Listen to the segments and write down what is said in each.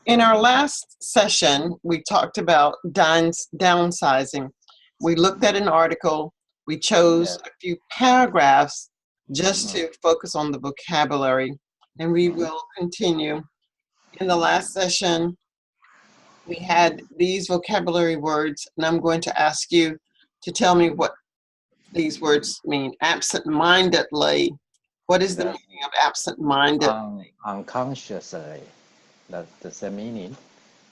In our last session, we talked about downsizing. We looked at an article. We chose a few paragraphs just to focus on the vocabulary, and we will continue. In the last session, we had these vocabulary words, and I'm going to ask you to tell me what these words mean. Absent-mindedly. What is the meaning of absent-minded? Unconsciously. That's the same meaning.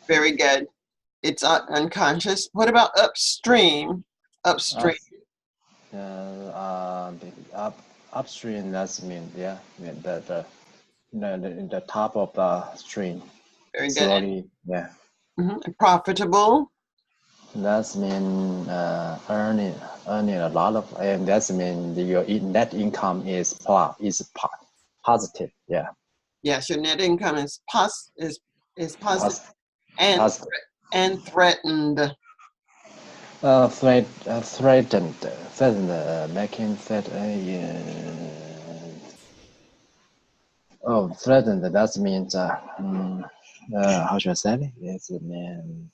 Very good. It's unconscious. What about upstream? Upstream. Upstream. That's mean the top of the stream. Very good. Slowly, yeah. Profitable. That's mean earning a lot of, and that's mean your net income is positive. Yeah. Yes, your net income is positive and threatened. Threatened, making threatened. That means how should I say it? It's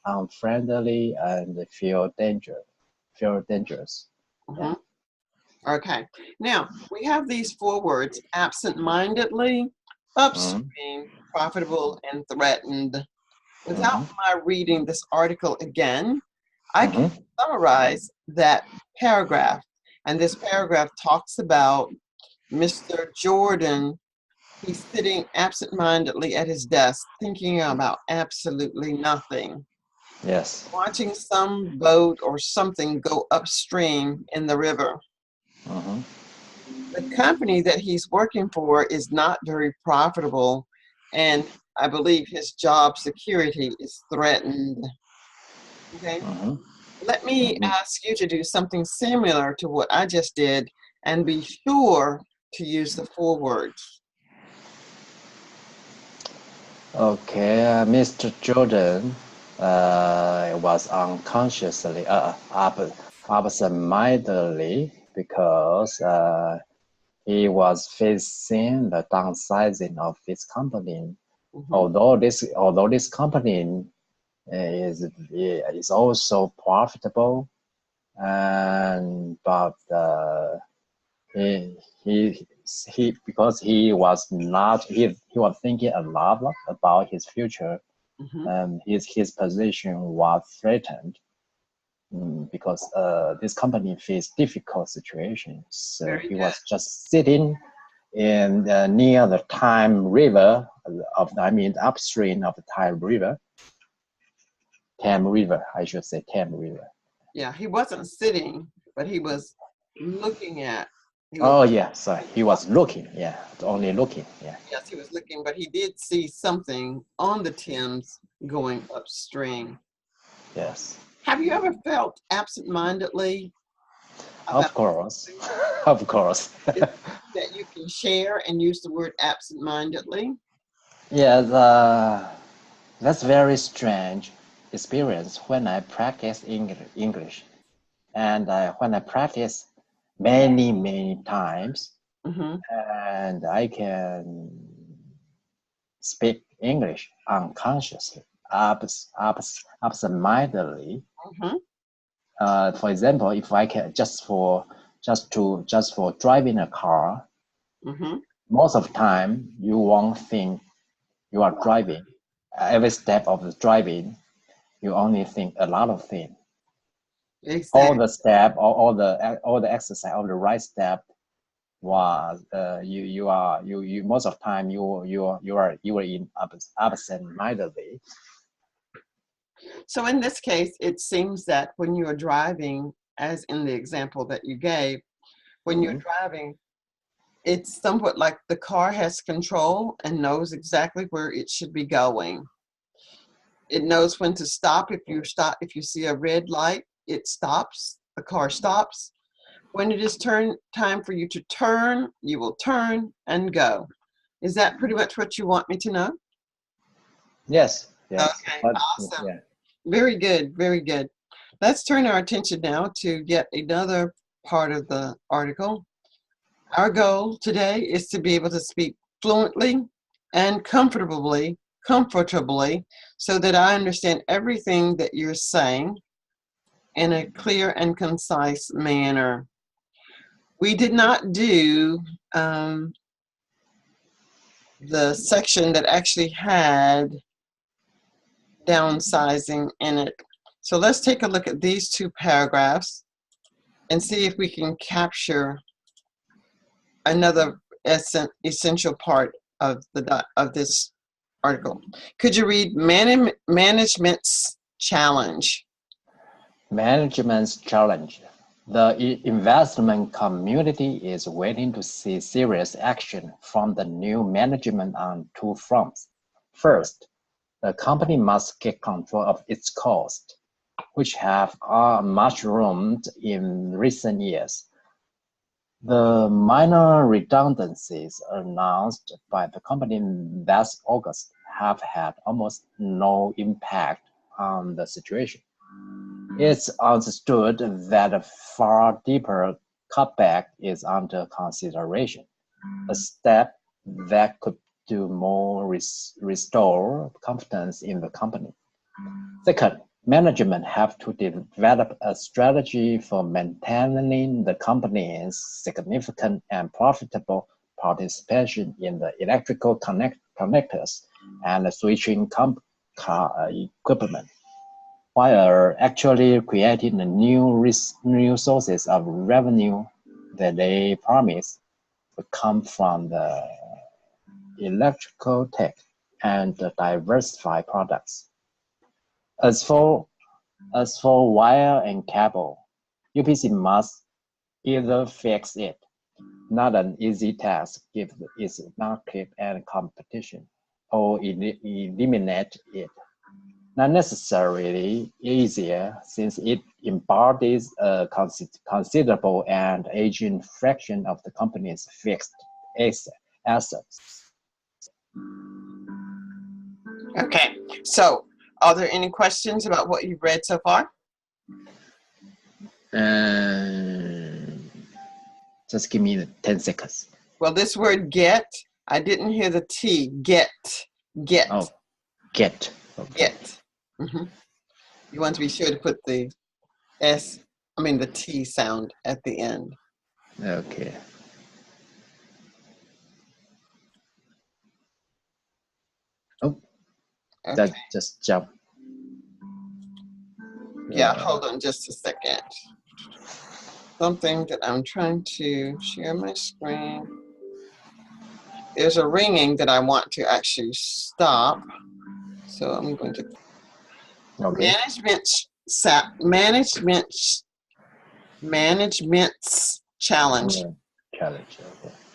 unfriendly and feel dangerous. Yeah. Okay. Now we have these four words: absent-mindedly, upstream, profitable, and threatened. Without my reading this article again, I can summarize that paragraph. And this paragraph talks about Mr. Jordan. He's sitting absent-mindedly at his desk, thinking about absolutely nothing. Yes. Watching some boat or something go upstream in the river. The company that he's working for is not very profitable, and I believe his job security is threatened. Okay. Let me ask you to do something similar to what I just did, and be sure to use the four words. Okay, Mr. Jordan was unconsciously absent-mindedly because he was facing the downsizing of his company. Although this company is also profitable, but he because he was thinking a lot about his future, and his position was threatened because this company faced difficult situations. So he was just sitting in near the River upstream of the Thames River, I should say Thames River. Yeah, he wasn't sitting, but he was looking at. He was looking. Yeah, only looking. Yeah. Yes, he was looking, but he did see something on the Thames going upstream. Yes. Have you ever felt absent-mindedly? Of course. Of course. That you can share and use the word absent-mindedly? Yeah, that's very strange experience when I practice English, and when I practice many times, and I can speak English unconsciously, absent-mindedly. For example, if I can just for driving a car, most of the time you won't think you are driving. Every step of the driving, you only think a lot of things. Exactly. All the step, all the exercise, all the right step was you most of the time you are in absent-mindedly. So in this case, it seems that when you are driving, as in the example that you gave, when you're driving, it's somewhat like the car has control and knows exactly where it should be going. It knows when to stop. If you see a red light, it stops. The car stops. When it is time for you to turn, you will turn and go. Is that pretty much what you want me to know? Yes. Okay, awesome. Yeah. Very good, very good. Let's turn our attention now to yet another part of the article. Our goal today is to be able to speak fluently and comfortably comfortably so that I understand everything that you're saying in a clear and concise manner. We did not do the section that actually had downsizing in it. So let's take a look at these two paragraphs and see if we can capture another essential part of this article. Could you read management's challenge? Management's challenge. The investment community is waiting to see serious action from the new management on two fronts. First, the company must get control of its costs, which have mushroomed in recent years. The minor redundancies announced by the company last August have had almost no impact on the situation. It's understood that a far deeper cutback is under consideration, a step that could do more restore confidence in the company. Second, management have to develop a strategy for maintaining the company's significant and profitable participation in the electrical connectors and switching equipment, while actually creating new sources of revenue that they promise would come from the electrical tech and the diversified products. As for wire and cable, UPC must either fix it, not an easy task given its market and competition, or eliminate it. Not necessarily easier, since it embodies a considerable and aging fraction of the company's fixed assets. Okay, so are there any questions about what you've read so far? Just give me 10 seconds. Well, this word get, I didn't hear the T. Get. Oh, get. Okay. Get. Mm-hmm. You want to be sure to put the the T sound at the end. Okay. Oh, okay. That just jump. Yeah, hold on just a second. Something that I'm trying to share my screen. There's a ringing that I want to actually stop. So I'm going to. Okay. Management's challenge. Okay.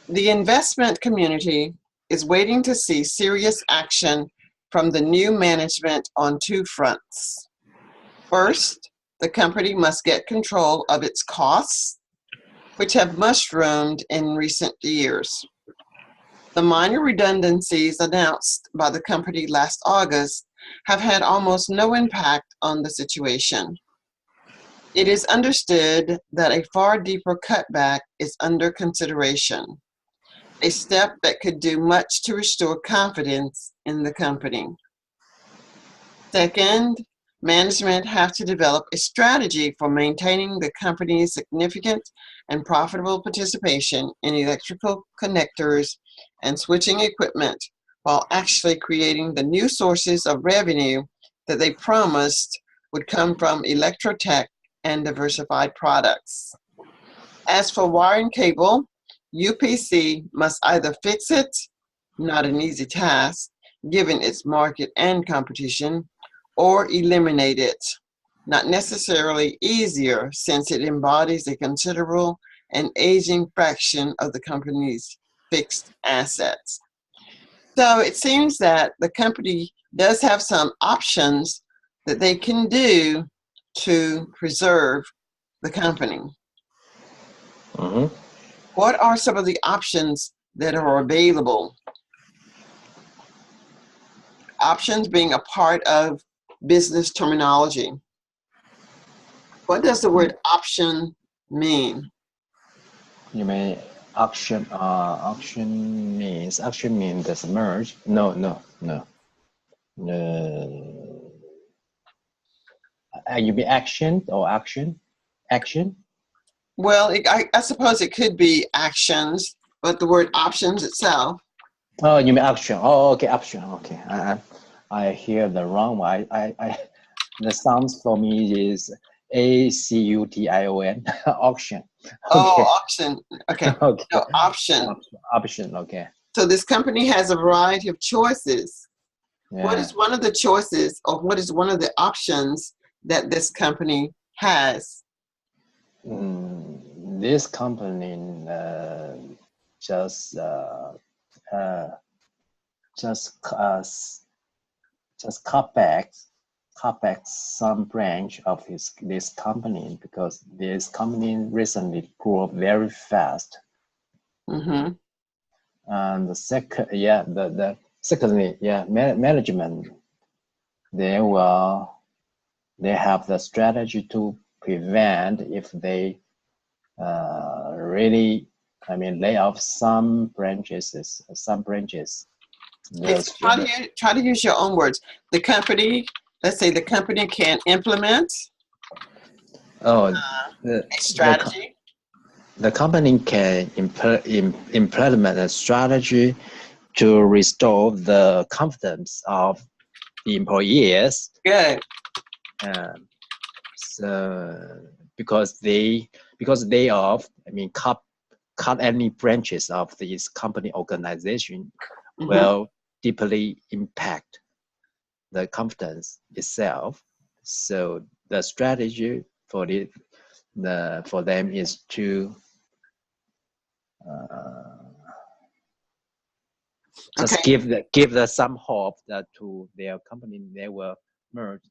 The investment community is waiting to see serious action from the new management on two fronts. First, the company must get control of its costs, which have mushroomed in recent years. The minor redundancies announced by the company last August have had almost no impact on the situation. It is understood that a far deeper cutback is under consideration, a step that could do much to restore confidence in the company. Second, management have to develop a strategy for maintaining the company's significant and profitable participation in electrical connectors and switching equipment while actually creating the new sources of revenue that they promised would come from electrotech and diversified products. As for wire and cable, UPC must either fix it, not an easy task, given its market and competition, or eliminate it, not necessarily easier since it embodies a considerable and aging fraction of the company's fixed assets. So it seems that the company does have some options that they can do to preserve the company. Mm-hmm. What are some of the options that are available? Options being a part of business terminology. What does the word option mean? You mean auction? Auction means there's a merge? No. You mean action or action? Action? Well, I suppose it could be actions, but the word options itself. Oh, you mean action? Oh, okay, action. Okay, I hear the wrong one. The sounds for me is ACUTION, auction. Oh, Okay. auction. Okay. Okay. No, option. Option. Okay. So this company has a variety of choices. Yeah. What is one of the choices, or what is one of the options that this company has? This company just cut back some branch of this company because this company recently grew up very fast. Mm-hmm. And the second, secondly, management, they have the strategy to prevent if they really, lay off some branches. Okay, so try to use your own words. The company, let's say the company can implement a strategy. The company can implement a strategy to restore the confidence of the employees. Good. So because they cut any branches of this company organization will deeply impact the confidence itself. So the strategy for them is to just give some hope that to their company they will merge.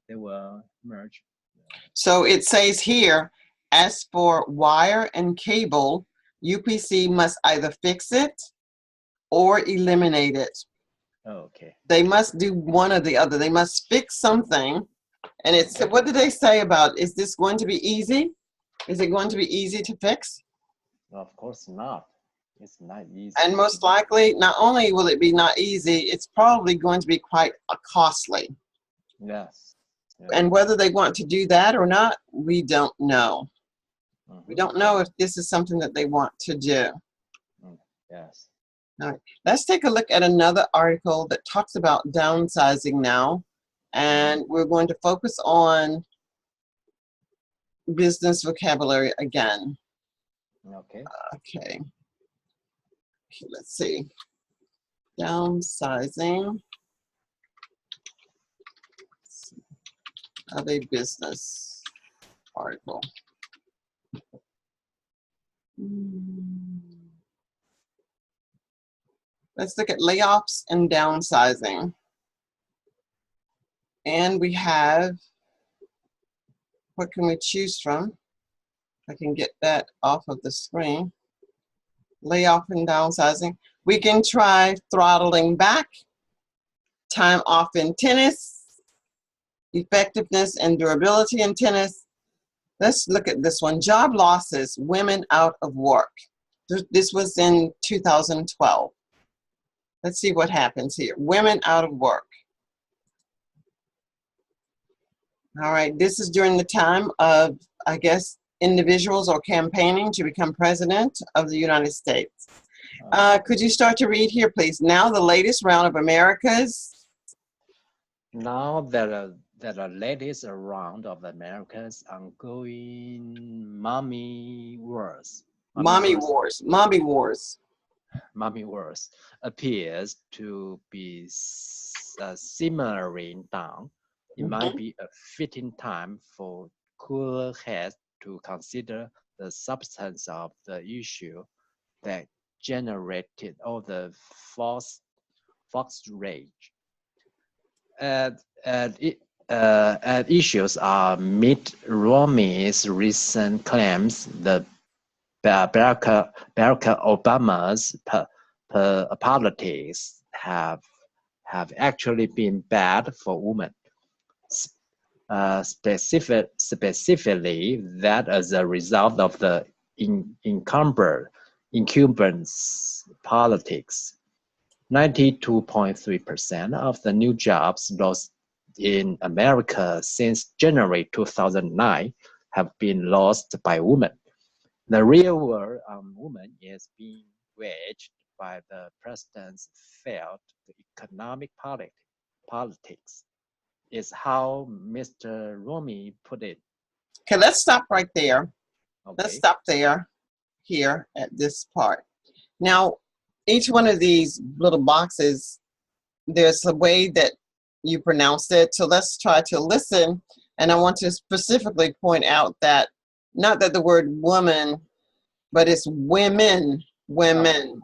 So it says here, as for wire and cable, UPC must either fix it or eliminate it. Okay. They must do one or the other. They must fix something. And it's, what did they say about, is this going to be easy? Is it going to be easy to fix? Of course not. It's not easy. And most likely, not only will it be not easy, it's probably going to be quite costly. Yes. And whether they want to do that or not, we don't know. We don't know if this is something that they want to do. Yes. All right. Let's take a look at another article that talks about downsizing now. And we're going to focus on business vocabulary again. Okay. Okay. Let's see. Downsizing of a business article. Let's look at layoffs and downsizing. And we have, what can we choose from? I can get that off of the screen. Layoff and downsizing. We can try throttling back, time off in tennis, effectiveness and durability in tennis. Let's look at this one. Job losses, women out of work. This was in 2012. Let's see what happens here. Women out of work. All right, this is during the time of, I guess, individuals are campaigning to become president of the United States. Could you start to read here, please? Now the latest round of America's. Now that the latest round of America's ongoing mommy wars. Mommy wars Appears to be simmering down. It might be a fitting time for cooler heads to consider the substance of the issue that generated all the fox rage. And issues are Mitt Romney's recent claims that Barack Obama's politics have actually been bad for women. Specifically, that as a result of the incumbents' politics. 92.3% of the new jobs lost in America since January 2009 have been lost by women. The real war on women is being waged by the president's failed economic politics, is how Mr. Romy put it. Okay, let's stop right there. Okay. Let's stop there, here at this part. Now, each one of these little boxes, there's a way that you pronounce it. So let's try to listen. And I want to specifically point out that, not that the word woman, but it's women, women.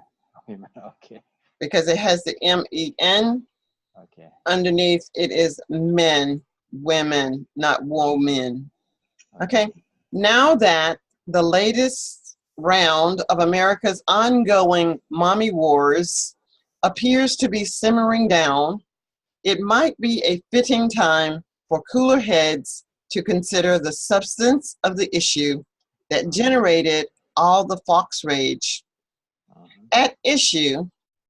Okay. Because it has the M-E-N. Okay. Underneath it is men, women, not woman. Okay. Now that the latest round of America's ongoing mommy wars appears to be simmering down, it might be a fitting time for cooler heads to consider the substance of the issue that generated all the fox rage. At issue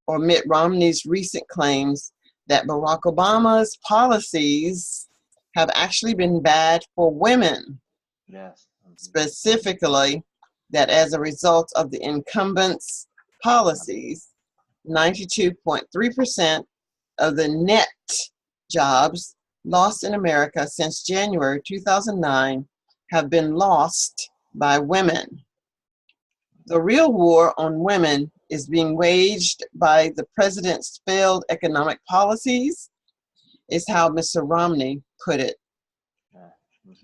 are Mitt Romney's recent claims that Barack Obama's policies have actually been bad for women. Yes. Specifically, that as a result of the incumbent's policies, 92.3% of the net jobs lost in America since January 2009 have been lost by women. The real war on women is being waged by the president's failed economic policies, is how Mr. Romney put it.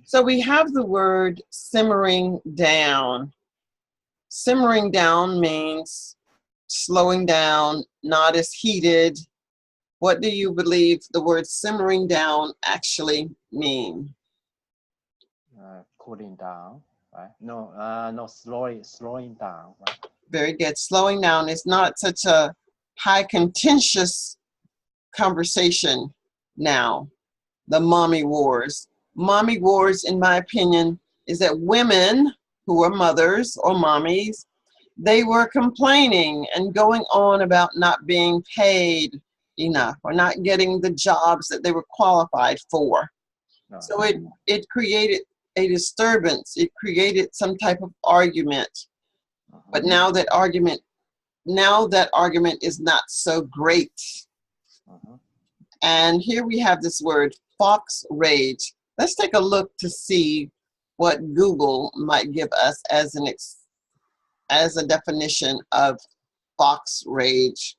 So we have the word simmering down. Simmering down means slowing down, not as heated. What do you believe the word simmering down actually mean? Cooling down, right? No, slowing down, right? Very good. Slowing down is not such a high contentious conversation now. The mommy wars. Mommy wars, in my opinion, is that women who are mothers or mommies, they were complaining and going on about not being paid enough or not getting the jobs that they were qualified for. So it created a disturbance. It created some type of argument. But now that argument is not so great. And here we have this word, fox rage. Let's take a look to see what Google might give us as a definition of fox rage.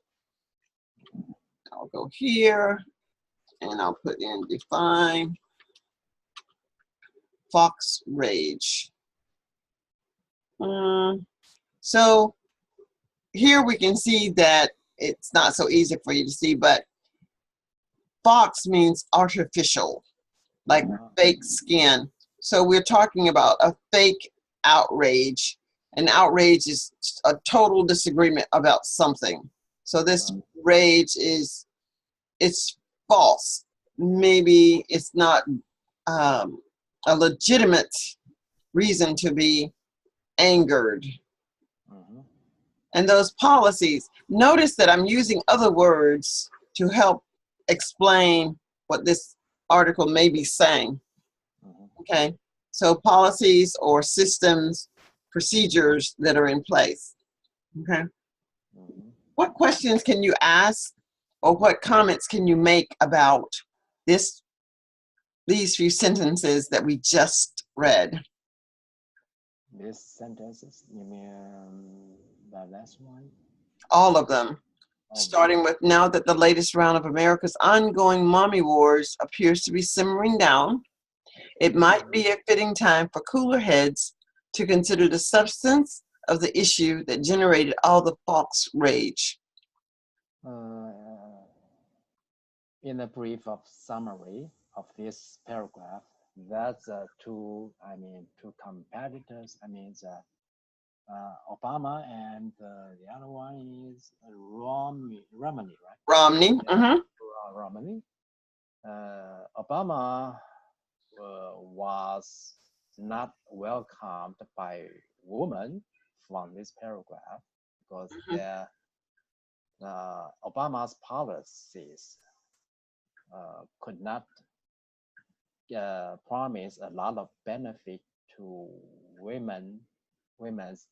I'll go here and I'll put in define fox rage. So here we can see that it's not so easy for you to see, but fox means artificial, like fake skin. So we're talking about a fake outrage. An outrage is a total disagreement about something. So this rage it's false. Maybe it's not a legitimate reason to be angered. And those policies, notice that I'm using other words to help explain what this article may be saying. Okay, so policies or systems, procedures that are in place. Okay, what questions can you ask or what comments can you make about these few sentences that we just read? These sentences, you mean the last one? All of them. Starting with, now that the latest round of America's ongoing mommy wars appears to be simmering down, it might be a fitting time for cooler heads to consider the substance of the issue that generated all the fox rage. In a brief of summary of this paragraph, that's two competitors. Obama and the other one is Romney, right? Romney. Romney. Obama was not welcomed by women from this paragraph because Obama's policies could not promise a lot of benefit to women's women's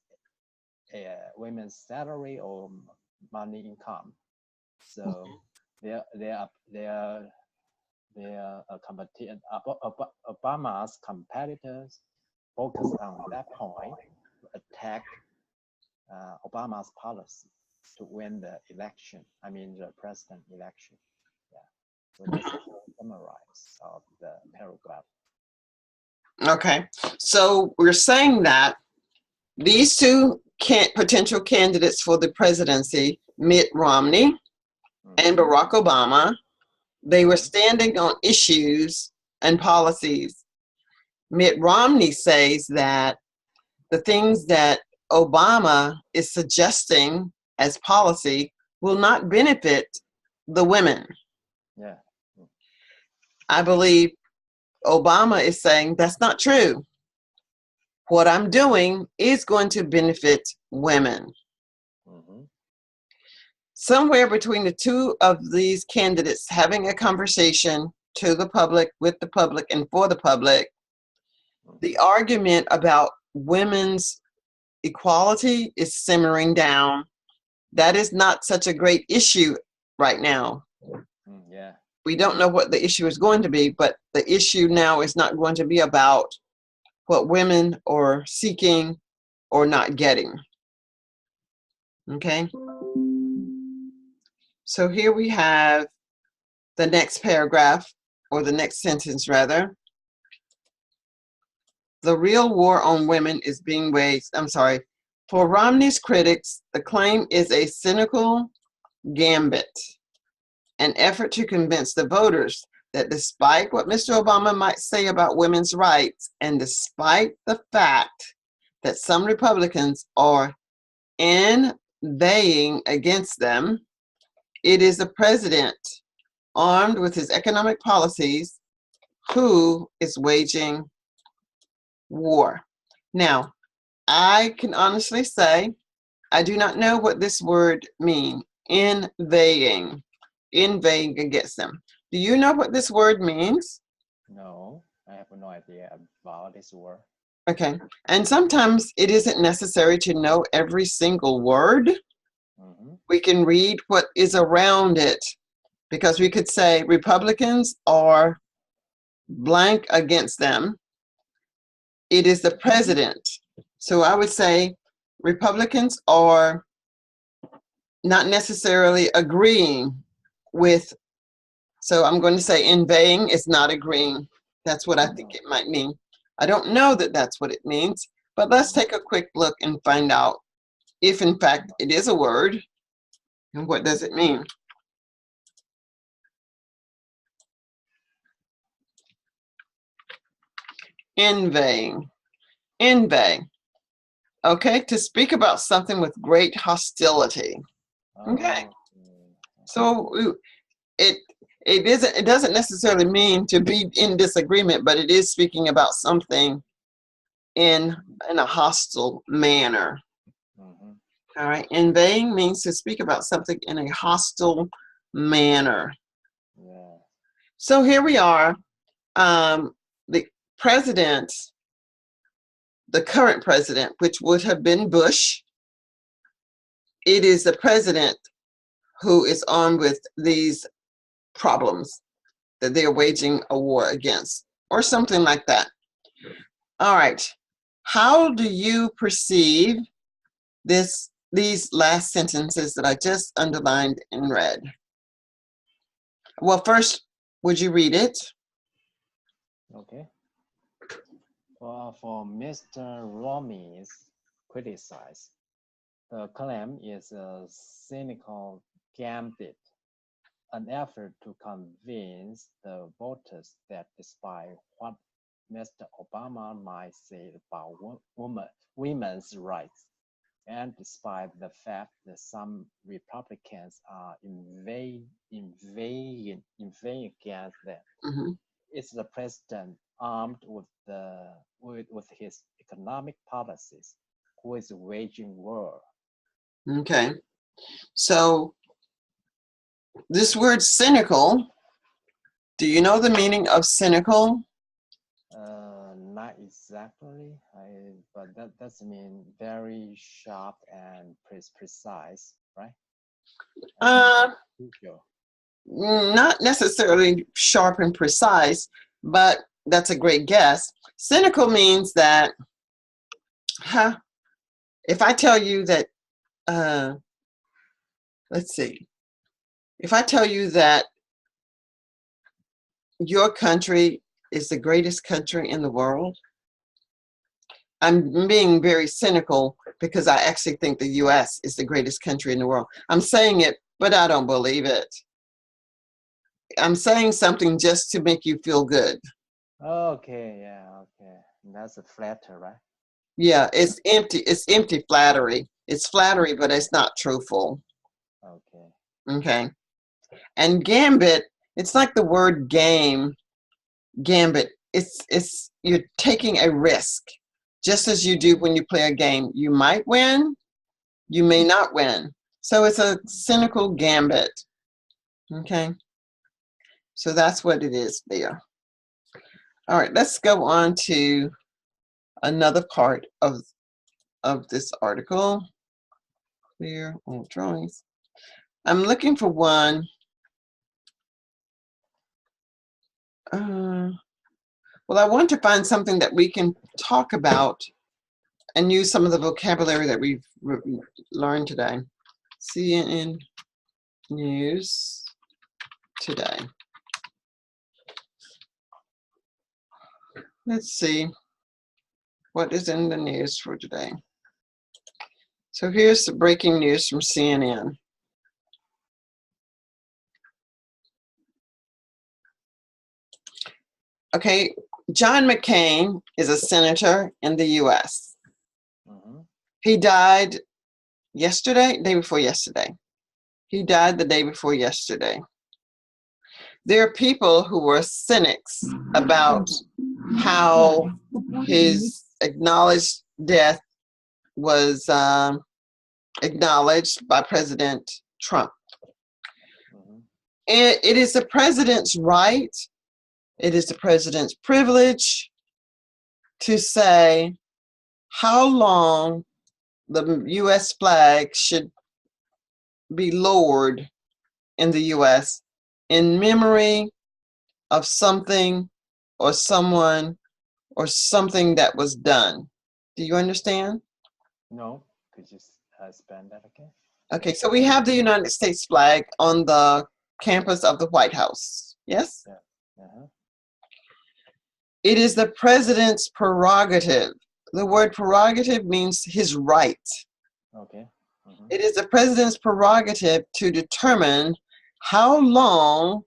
salary or money income. So Obama's competitors focused on that point to attack Obama's policy to win the election. I mean the president election. Yeah. So that's a summarize of the paragraph. Okay, so we're saying that these two potential candidates for the presidency, Mitt Romney and Barack Obama, they were standing on issues and policies. Mitt Romney says that the things that Obama is suggesting as policy will not benefit the women. Yeah. I believe Obama is saying that's not true. What I'm doing is going to benefit women. Somewhere between the two of these candidates having a conversation to the public, with the public, and for the public, the argument about women's equality is simmering down. That is not such a great issue right now. Yeah. We don't know what the issue is going to be, but the issue now is not going to be about what women are seeking or not getting. Okay? So here we have the next paragraph, or the next sentence rather. The real war on women is being waged. For Romney's critics, the claim is a cynical gambit, an effort to convince the voters that despite what Mr. Obama might say about women's rights, and despite the fact that some Republicans are inveighing against them, it is the president, armed with his economic policies, who is waging war. Now, I can honestly say I do not know what this word means, inveighing against them. Do you know what this word means? No, I have no idea about this word. Okay, and sometimes it isn't necessary to know every single word. We can read what is around it, because we could say Republicans are blank against them. It is the president. So I would say Republicans are not necessarily agreeing with, so I'm going to say inveighing is not agreeing. That's what I think it might mean. I don't know that that's what it means, but let's take a quick look and find out if in fact it is a word, and what does it mean. Inveighing. Inveight. Okay, to speak about something with great hostility. Okay, so it doesn't necessarily mean to be in disagreement, but it is speaking about something in a hostile manner. All right, inveighing means to speak about something in a hostile manner. Yeah. So here we are. The president, the current president, which would have been Bush, it is the president who is armed with these problems that they're waging a war against, or something like that. All right. How do you perceive these last sentences that I just underlined and read? Well, first, would you read it? Okay. For Mr. Romney's criticize, the claim is a cynical gambit, an effort to convince the voters that despite what Mr. Obama might say about women's rights, and despite the fact that some Republicans are inveighing against them, it's the president armed with his economic policies who is waging war. Okay, so This word cynical, do you know the meaning of cynical? Not exactly, but that does mean very sharp and precise, right? Not necessarily sharp and precise, but that's a great guess. Cynical means that, if I tell you that, let's see, if I tell you that your country is the greatest country in the world, I'm being very cynical because I actually think the US is the greatest country in the world. I'm saying it, but I don't believe it. I'm saying something just to make you feel good. Okay, yeah, okay. That's a flatter, right? Yeah, it's empty. It's empty flattery. It's flattery, but it's not truthful. Okay. Okay. And gambit, it's like the word game. Gambit. It's you're taking a risk. Just as you do when you play a game. You might win, you may not win. So it's a cynical gambit. Okay. So that's what it is there. All right, let's go on to another part of this article. Clear all drawings. I'm looking for one. Well, I want to find something that we can talk about and use some of the vocabulary that we've learned today. CNN News today. Let's see what is in the news for today. So here's the breaking news from CNN. Okay, John McCain is a senator in the US. He died yesterday, day before yesterday. He died the day before yesterday. There are people who were cynics about how his acknowledged death was acknowledged by President Trump. It is the president's right, it is the president's privilege to say how long the U.S. flag should be lowered in the U.S. in memory of something or someone or something that was done. Do you understand? No. Could you expand that again? Okay, so we have the United States flag on the campus of the White House. Yes? Yeah. It is the president's prerogative. The word prerogative means his right. Okay. It is the president's prerogative to determine how long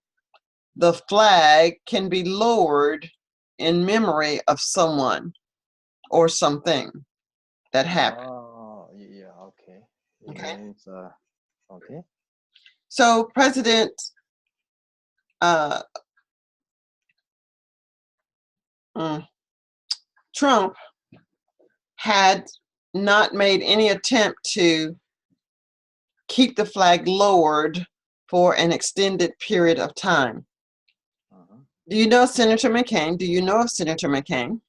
the flag can be lowered in memory of someone or something that happened. Oh, yeah, okay. Okay. Means, okay. So President Trump had not made any attempt to keep the flag lowered for an extended period of time. Do you know Senator McCain? Do you know of Senator McCain?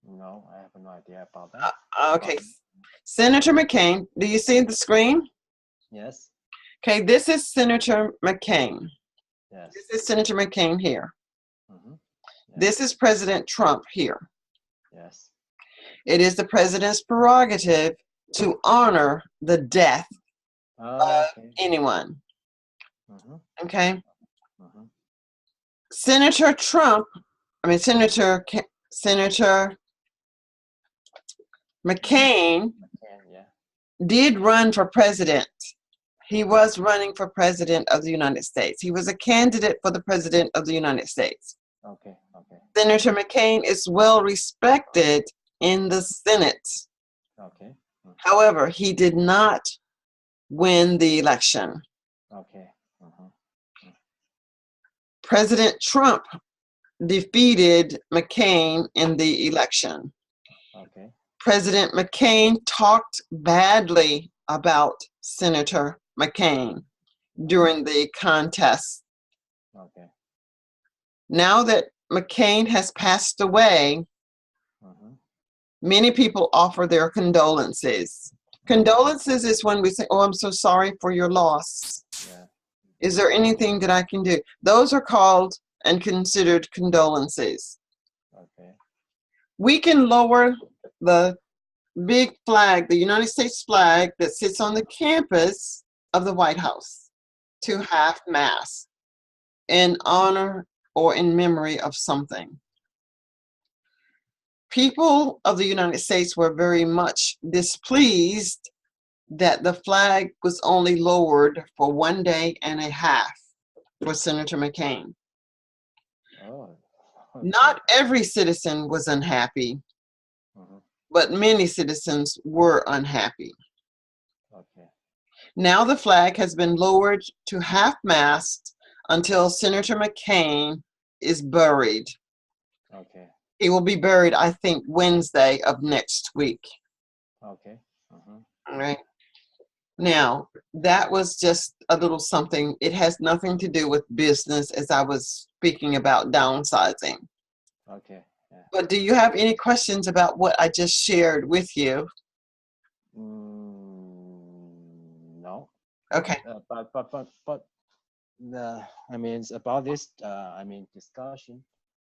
No, I have no idea about that. Okay. Senator McCain, do you see the screen? Yes. Okay, this is Senator McCain. Yes. This is Senator McCain here. Yes. This is President Trump here. Yes. It is the president's prerogative to honor the death of anyone. Okay? Senator McCain did run for president. He was running for president of the United States. He was a candidate for the president of the United States. Okay. Senator McCain is well respected in the Senate. Okay. However, he did not win the election. Okay. President Trump defeated McCain in the election. Okay. President McCain talked badly about Senator McCain. during the contest. Okay. Now that McCain has passed away, many people offer their condolences. Condolences is when we say, oh, I'm so sorry for your loss. Yeah. Is there anything that I can do? Those are called and considered condolences. Okay. We can lower the big flag, the United States flag that sits on the campus of the White House to half-mast in honor or in memory of something. People of the United States were very much displeased that the flag was only lowered for 1 day and a half for Senator McCain. Oh, okay. Not every citizen was unhappy, but many citizens were unhappy. Okay. Now the flag has been lowered to half-mast until Senator McCain is buried. Okay. He will be buried, I think, Wednesday of next week. Okay. All right. Now, that was just a little something. It has nothing to do with business, as I was speaking about downsizing. Okay. Yeah. But do you have any questions about what I just shared with you? No. Okay. But I mean, it's about this. Discussion.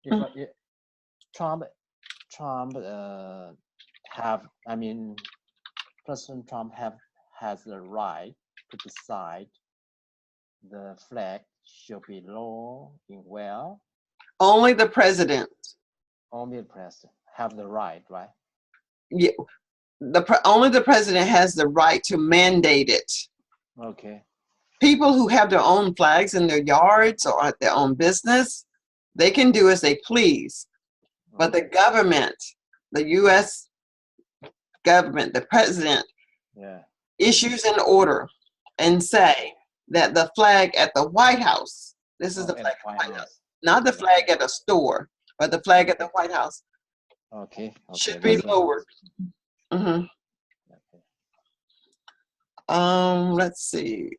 If Trump President Trump has the right to decide the flag should be low in where? Only the president. Only the president have the right? Yeah. Only the president has the right to mandate it. Okay. People who have their own flags in their yards or at their own business, they can do as they please. But the government, the U.S. government, the president, issues an order and say that the flag at the White House, this is the flag at the White House, not the flag at a store, but the flag at the White House, should be lowered. Let's see.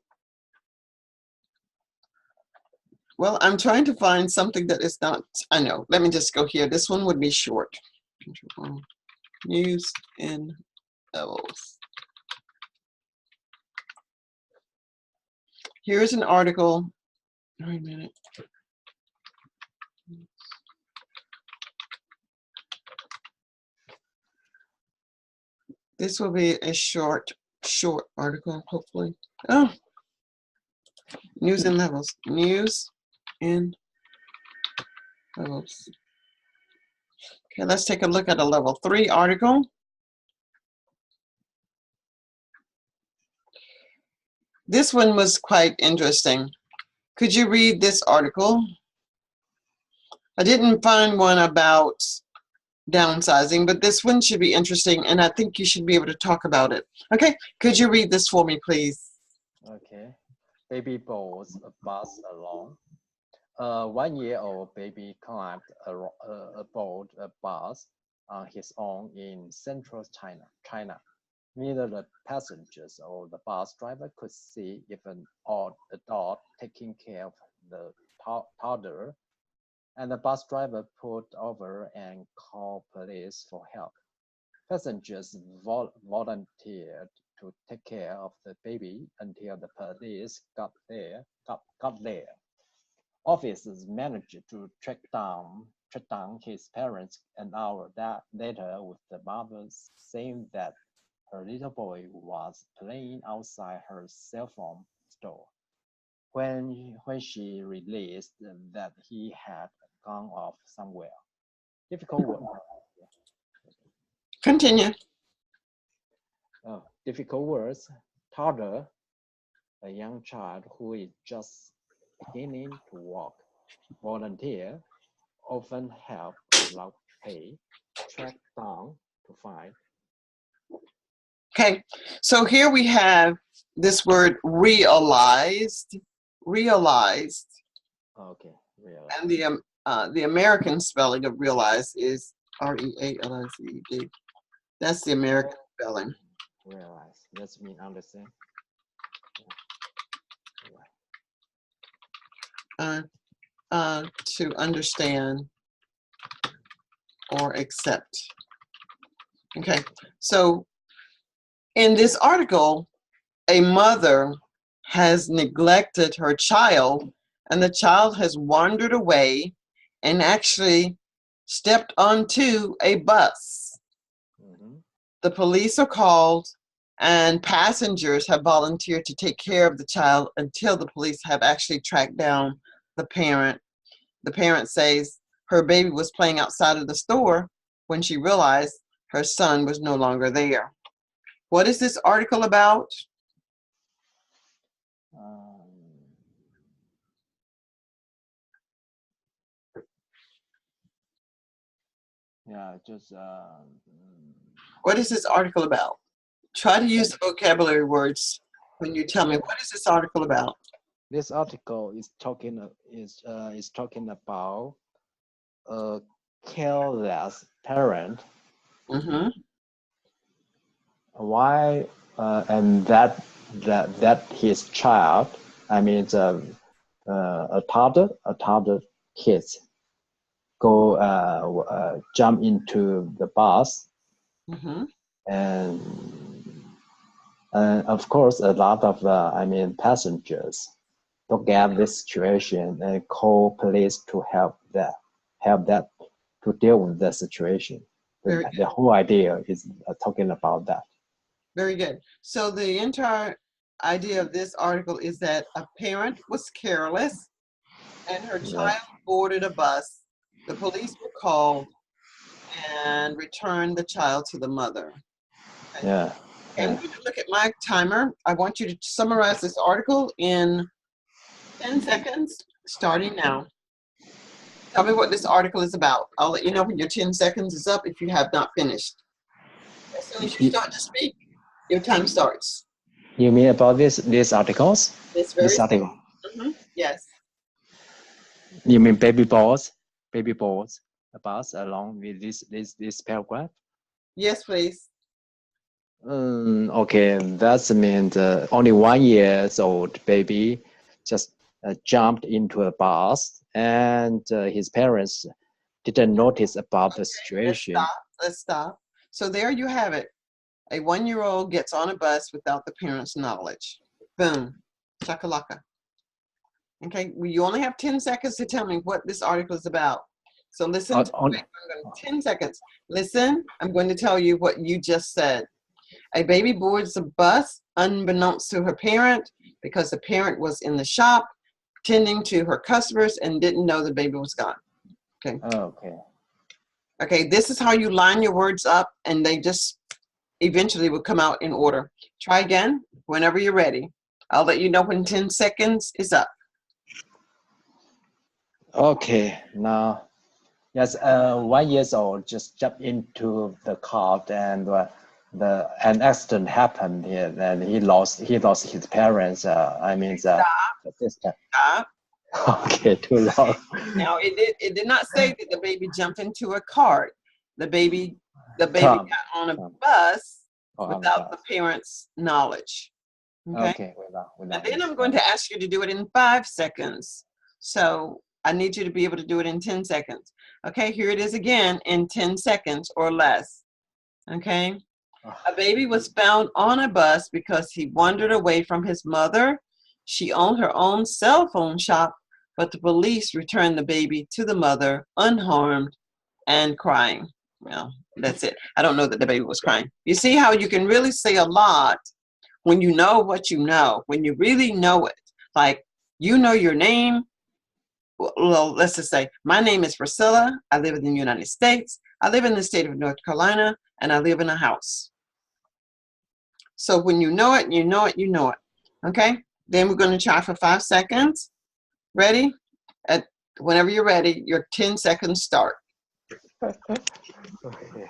Well, I'm trying to find something that is not, I know, let me just go here. This one would be short. News and levels. Here's an article. Wait a minute. This will be a short article, hopefully. Oh, news and levels. News and levels. Okay, let's take a look at a level 3 article. This one was quite interesting. Could you read this article? I didn't find one about downsizing, but this one should be interesting, and I think you should be able to talk about it. Okay, could you read this for me, please? Okay. Baby boards a bus along. A 1-year-old baby climbed aboard a bus on his own in central China. Neither the passengers or the bus driver could see if an adult taking care of the toddler, and the bus driver pulled over and called police for help. Passengers volunteered to take care of the baby until the police got there. Officers managed to track down his parents an hour later, with the mother saying that her little boy was playing outside her cell phone store when she realized that he had gone off somewhere. Difficult word. Continue. Difficult words. Toddler, a young child who is just beginning to walk. Volunteer, often help without pay. Track down, to find. Okay, so here we have this word realized. Realized. Okay, realized. And the American spelling of realize is R-E-A-L-I-Z-E-D. That's the American spelling. Realize. That's mean understand. uh, to understand or accept. Okay, so in this article, a mother has neglected her child, and the child has wandered away and actually stepped onto a bus. Mm-hmm. The police are called, and passengers have volunteered to take care of the child until the police have actually tracked down the parent. The parent says her baby was playing outside of the store when she realized her son was no longer there. What is this article about? Yeah, just. What is this article about? Try to use the vocabulary words when you tell me what is this article about. This article is talking about a careless parent. Mm-hmm. Why and that his child, I mean, it's a toddler kids go jump into the bus, mm-hmm. and of course a lot of passengers look at this situation and call police to help that to deal with the situation. The whole idea is talking about that. Very good. So the entire idea of this article is that a parent was careless and her child boarded a bus. The police were called and returned the child to the mother. Okay. Yeah. And I'm going to look at my timer. I want you to summarize this article in 10 seconds, starting now. Tell me what this article is about. I'll let you know when your 10 seconds is up if you have not finished. As soon as you start to speak, your time starts. You mean about these articles? This article. Mm-hmm. Yes. You mean baby boards, a bus along with this paragraph? Yes, please. Okay, that means only 1 year old baby just jumped into a bus, and his parents didn't notice about the situation. Let's stop. So there you have it. A 1-year-old gets on a bus without the parents' knowledge. Boom. Chakalaka. Okay, well, you only have 10 seconds to tell me what this article is about. So listen, 10 seconds. Listen, I'm going to tell you what you just said. A baby boards a bus unbeknownst to her parent because the parent was in the shop tending to her customers and didn't know the baby was gone. Okay. Okay. Okay, this is how you line your words up, and they just eventually will come out in order. Try again whenever you're ready. I'll let you know when 10 seconds is up. Okay, now, yes, 1 year old just jumped into the car, and an accident happened here, and he lost his parents. The sister. Stop. Okay, too long. Now it did not say that the baby jumped into a cart. The baby got on a bus without the parents' knowledge. Okay. Without and then I'm going to ask you to do it in 5 seconds. So I need you to be able to do it in 10 seconds. Okay, here it is again in 10 seconds or less. Okay. A baby was found on a bus because he wandered away from his mother. She owned her own cell phone shop, but the police returned the baby to the mother unharmed and crying. Well, that's it. I don't know that the baby was crying. You see how you can really say a lot when you know what you know, when you really know it. Like, you know your name. Well, let's just say, my name is Priscilla. I live in the United States. I live in the state of North Carolina, and I live in a house. So when you know it, you know it, you know it. Okay? Then we're going to try for 5 seconds. Ready? Whenever you're ready, your 10 seconds start. Okay.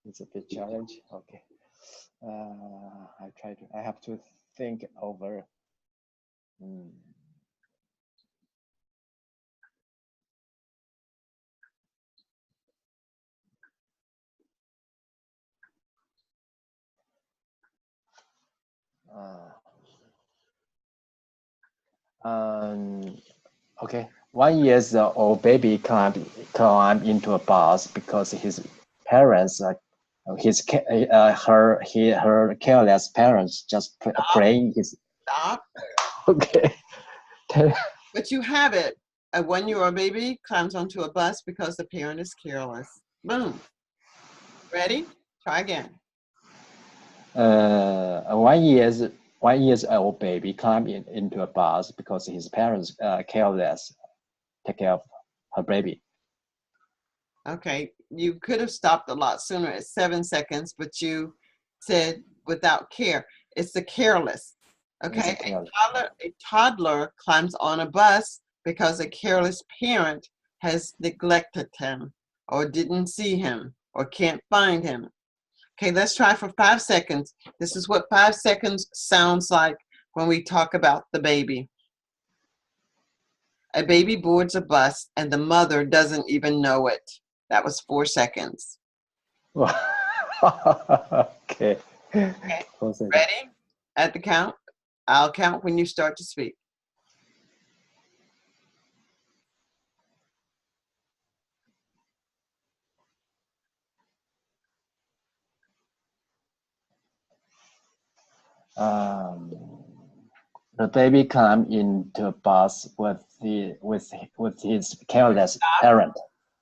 It's a bit challenge. Okay. I have to think over. Okay. 1 year old baby climb into a bus because his parents, her careless parents just playing his. Stop. Okay. But you have it. A 1-year-old baby climbs onto a bus because the parent is careless. Boom. Ready? Try again. A 1 year old baby climbed into a bus because his parents careless take care of her baby. Okay, you could have stopped a lot sooner at 7 seconds, but you said without care. It's the careless. Okay, a toddler climbs on a bus because a careless parent has neglected him or didn't see him or can't find him. Okay, let's try for 5 seconds. This is what 5 seconds sounds like when we talk about the baby. A baby boards a bus and the mother doesn't even know it. That was 4 seconds. Okay. Okay. Ready? At the count. I'll count when you start to speak. The baby climbed into a bus with his careless parent.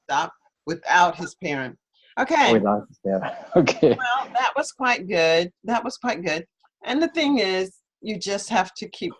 Stop. Without his parent. Okay. Without his parent. Okay. Well, that was quite good. That was quite good. And the thing is, you just have to keep